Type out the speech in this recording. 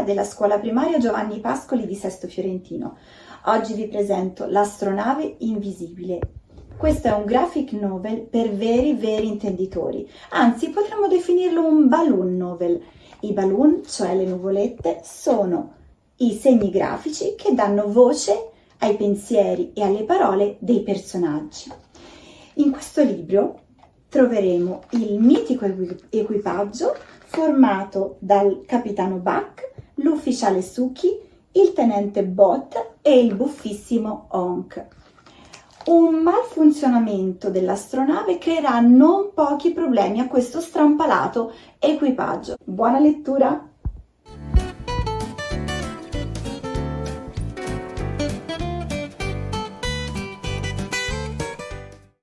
della scuola primaria Giovanni Pascoli di Sesto Fiorentino. Oggi vi presento L'astronave invisibile. Questo è un graphic novel per veri intenditori, anzi potremmo definirlo un balloon novel. I balloon, cioè le nuvolette, sono i segni grafici che danno voce ai pensieri e alle parole dei personaggi. In questo libro troveremo il mitico equipaggio formato dal capitano Buck, l'ufficiale Suki, il tenente Bot e il buffissimo Honk. Un malfunzionamento dell'astronave creerà non pochi problemi a questo strampalato equipaggio. Buona lettura!